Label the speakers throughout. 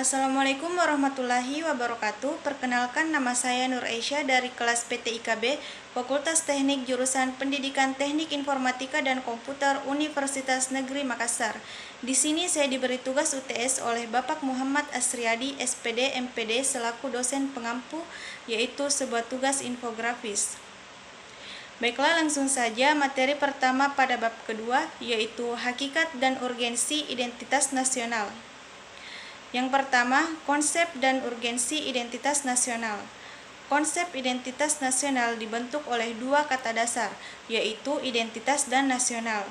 Speaker 1: Assalamualaikum warahmatullahi wabarakatuh. Perkenalkan, nama saya Nur Aisyah dari kelas PT-IKB, Fakultas Teknik Jurusan Pendidikan Teknik Informatika dan Komputer Universitas Negeri Makassar. Di sini saya diberi tugas UTS oleh Bapak Muhammad Asriadi, SPD, MPD, selaku dosen pengampu, yaitu sebuah tugas infografis. Baiklah, langsung saja materi pertama pada bab kedua, yaitu hakikat dan urgensi identitas nasional. Yang pertama, konsep dan urgensi identitas nasional. Konsep identitas nasional dibentuk oleh dua kata dasar, yaitu identitas dan nasional.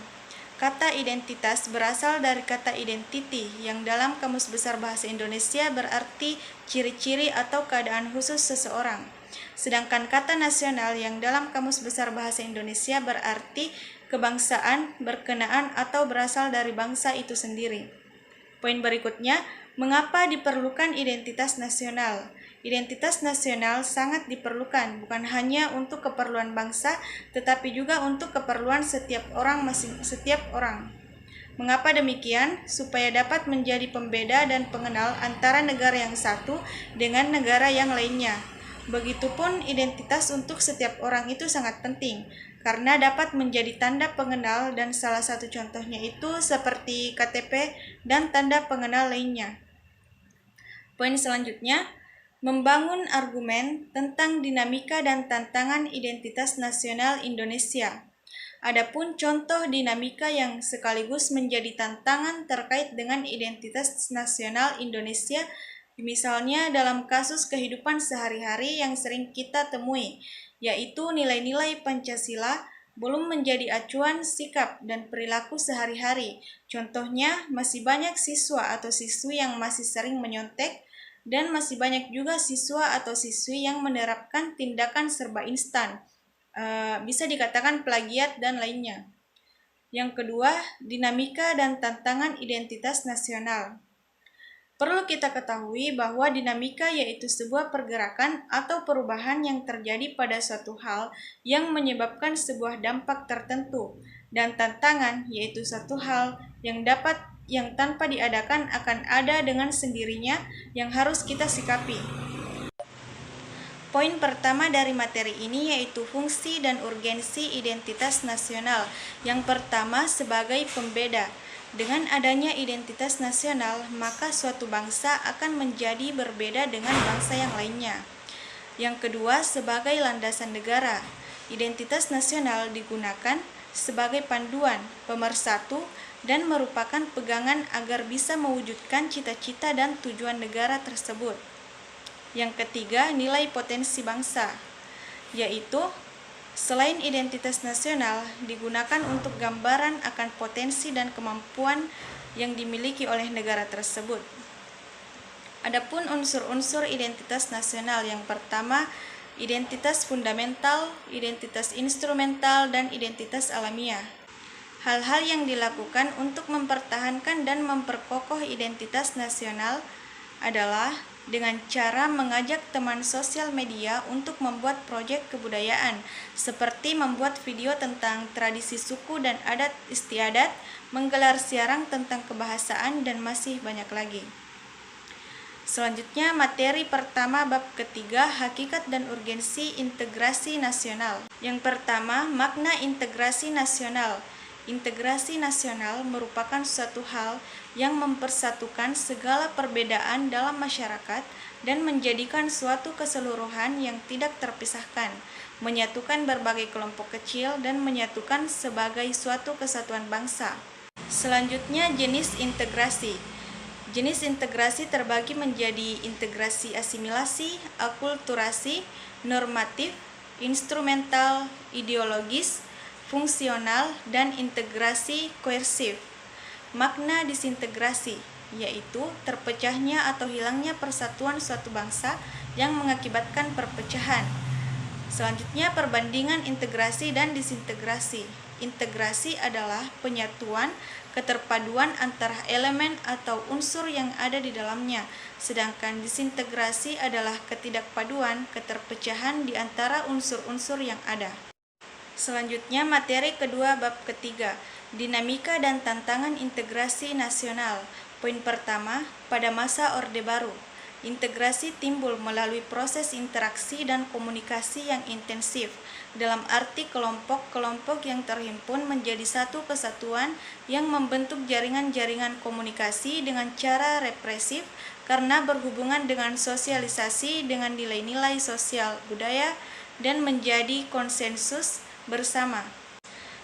Speaker 1: Kata identitas berasal dari kata identity, yang dalam Kamus Besar Bahasa Indonesia berarti ciri-ciri atau keadaan khusus seseorang. Sedangkan kata nasional yang dalam Kamus Besar Bahasa Indonesia berarti kebangsaan, berkenaan, atau berasal dari bangsa itu sendiri. Poin berikutnya, mengapa diperlukan identitas nasional? Identitas nasional sangat diperlukan, bukan hanya untuk keperluan bangsa, tetapi juga untuk keperluan setiap orang. Mengapa demikian? Supaya dapat menjadi pembeda dan pengenal antara negara yang satu dengan negara yang lainnya. Begitupun identitas untuk setiap orang itu sangat penting, karena dapat menjadi tanda pengenal, dan salah satu contohnya itu seperti KTP dan tanda pengenal lainnya. Poin selanjutnya, membangun argumen tentang dinamika dan tantangan identitas nasional Indonesia. Adapun contoh dinamika yang sekaligus menjadi tantangan terkait dengan identitas nasional Indonesia, misalnya dalam kasus kehidupan sehari-hari yang sering kita temui, yaitu nilai-nilai Pancasila belum menjadi acuan sikap dan perilaku sehari-hari. Contohnya, masih banyak siswa atau siswi yang masih sering menyontek, dan masih banyak juga siswa atau siswi yang menerapkan tindakan serba instan, bisa dikatakan plagiat dan lainnya. Yang kedua, dinamika dan tantangan identitas nasional. Perlu kita ketahui bahwa dinamika yaitu sebuah pergerakan atau perubahan yang terjadi pada suatu hal yang menyebabkan sebuah dampak tertentu, dan tantangan yaitu satu hal yang tanpa diadakan akan ada dengan sendirinya yang harus kita sikapi. Poin pertama dari materi ini yaitu fungsi dan urgensi identitas nasional. Yang pertama, sebagai pembeda. Dengan adanya identitas nasional, maka suatu bangsa akan menjadi berbeda dengan bangsa yang lainnya. Yang kedua, sebagai landasan negara. Identitas nasional digunakan sebagai panduan, pemersatu, dan merupakan pegangan agar bisa mewujudkan cita-cita dan tujuan negara tersebut. Yang ketiga, nilai potensi bangsa, yaitu selain identitas nasional digunakan untuk gambaran akan potensi dan kemampuan yang dimiliki oleh negara tersebut. Adapun unsur-unsur identitas nasional, yang pertama, identitas fundamental, identitas instrumental, dan identitas alamiah. Hal-hal yang dilakukan untuk mempertahankan dan memperkokoh identitas nasional adalah dengan cara mengajak teman sosial media untuk membuat proyek kebudayaan, seperti membuat video tentang tradisi suku dan adat istiadat, menggelar siaran tentang kebahasaan, dan masih banyak lagi. Selanjutnya, materi pertama bab ketiga, hakikat dan urgensi integrasi nasional. Yang pertama, makna integrasi nasional. Integrasi nasional merupakan suatu hal yang mempersatukan segala perbedaan dalam masyarakat dan menjadikan suatu keseluruhan yang tidak terpisahkan, menyatukan berbagai kelompok kecil dan menyatukan sebagai suatu kesatuan bangsa. Selanjutnya, jenis integrasi. Jenis integrasi terbagi menjadi integrasi asimilasi, akulturasi, normatif, instrumental, ideologis, fungsional, dan integrasi koersif. Makna disintegrasi yaitu terpecahnya atau hilangnya persatuan suatu bangsa yang mengakibatkan perpecahan. Selanjutnya, perbandingan integrasi dan disintegrasi. Integrasi adalah penyatuan, keterpaduan antara elemen atau unsur yang ada di dalamnya, sedangkan disintegrasi adalah ketidakpaduan, keterpecahan di antara unsur-unsur yang ada. Selanjutnya, materi kedua bab ketiga, dinamika dan tantangan integrasi nasional. Poin pertama, pada masa Orde Baru, integrasi timbul melalui proses interaksi dan komunikasi yang intensif, dalam arti kelompok-kelompok yang terhimpun menjadi satu kesatuan yang membentuk jaringan-jaringan komunikasi dengan cara represif karena berhubungan dengan sosialisasi dengan nilai-nilai sosial budaya dan menjadi konsensus bersama.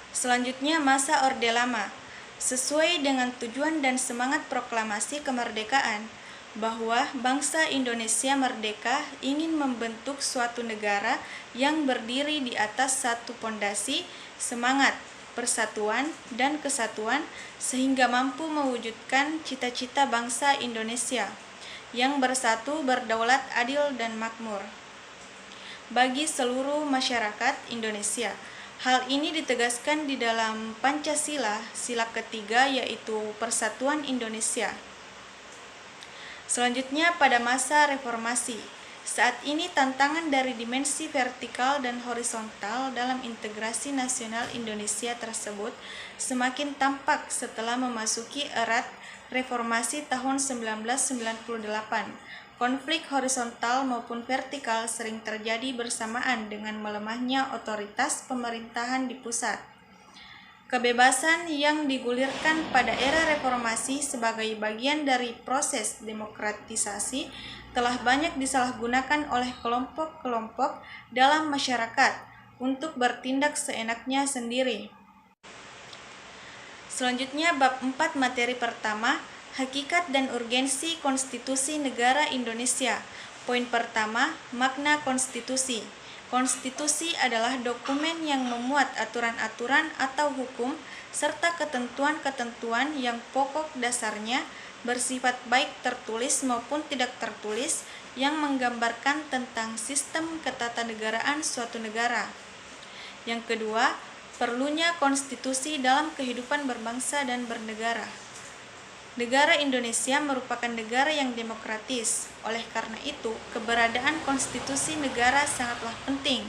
Speaker 1: Selanjutnya, masa Orde Lama, sesuai dengan tujuan dan semangat proklamasi kemerdekaan, bahwa bangsa Indonesia merdeka ingin membentuk suatu negara yang berdiri di atas satu pondasi semangat, persatuan, dan kesatuan sehingga mampu mewujudkan cita-cita bangsa Indonesia yang bersatu, berdaulat, adil, dan makmur bagi seluruh masyarakat Indonesia. Hal ini ditegaskan di dalam Pancasila, sila ketiga, yaitu Persatuan Indonesia. Selanjutnya, pada masa reformasi, saat ini tantangan dari dimensi vertikal dan horizontal dalam integrasi nasional Indonesia tersebut semakin tampak setelah memasuki era reformasi tahun 1998. Konflik horizontal maupun vertikal sering terjadi bersamaan dengan melemahnya otoritas pemerintahan di pusat. Kebebasan yang digulirkan pada era reformasi sebagai bagian dari proses demokratisasi telah banyak disalahgunakan oleh kelompok-kelompok dalam masyarakat untuk bertindak seenaknya sendiri. Selanjutnya, bab 4 materi pertama, hakikat dan urgensi konstitusi negara Indonesia. Poin pertama, makna konstitusi. Konstitusi adalah dokumen yang memuat aturan-aturan atau hukum serta ketentuan-ketentuan yang pokok dasarnya bersifat baik tertulis maupun tidak tertulis yang menggambarkan tentang sistem ketatanegaraan suatu negara. Yang kedua, perlunya konstitusi dalam kehidupan berbangsa dan bernegara. Negara Indonesia merupakan negara yang demokratis. Oleh karena itu, keberadaan konstitusi negara sangatlah penting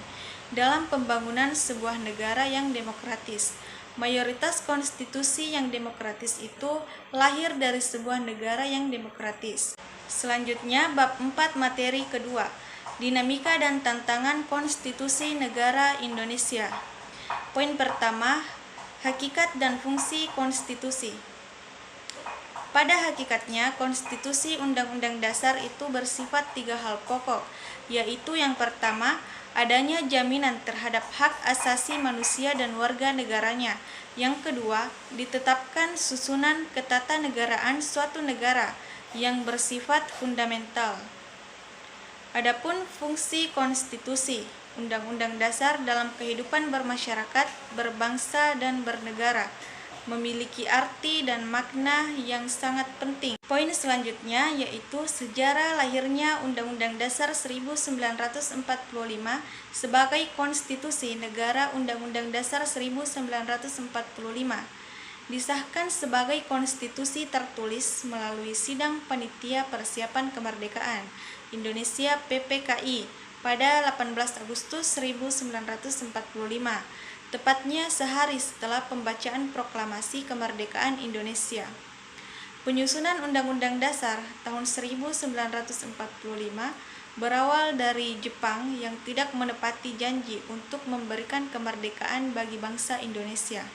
Speaker 1: dalam pembangunan sebuah negara yang demokratis. Mayoritas konstitusi yang demokratis itu lahir dari sebuah negara yang demokratis. Selanjutnya, bab 4 materi kedua, dinamika dan tantangan konstitusi negara Indonesia. Poin pertama, hakikat dan fungsi konstitusi. Pada hakikatnya, konstitusi Undang-Undang Dasar itu bersifat 3 hal pokok, yaitu yang pertama, adanya jaminan terhadap hak asasi manusia dan warga negaranya. Yang kedua, ditetapkan susunan ketatanegaraan suatu negara yang bersifat fundamental. Adapun fungsi konstitusi Undang-Undang Dasar dalam kehidupan bermasyarakat, berbangsa, dan bernegara memiliki arti dan makna yang sangat penting. Poin selanjutnya yaitu sejarah lahirnya Undang-Undang Dasar 1945 sebagai konstitusi negara. Undang-Undang Dasar 1945 disahkan sebagai konstitusi tertulis melalui Sidang Panitia Persiapan Kemerdekaan Indonesia (PPKI) pada 18 Agustus 1945. Tepatnya sehari setelah pembacaan proklamasi kemerdekaan Indonesia. Penyusunan Undang-Undang Dasar tahun 1945 berawal dari Jepang yang tidak menepati janji untuk memberikan kemerdekaan bagi bangsa Indonesia.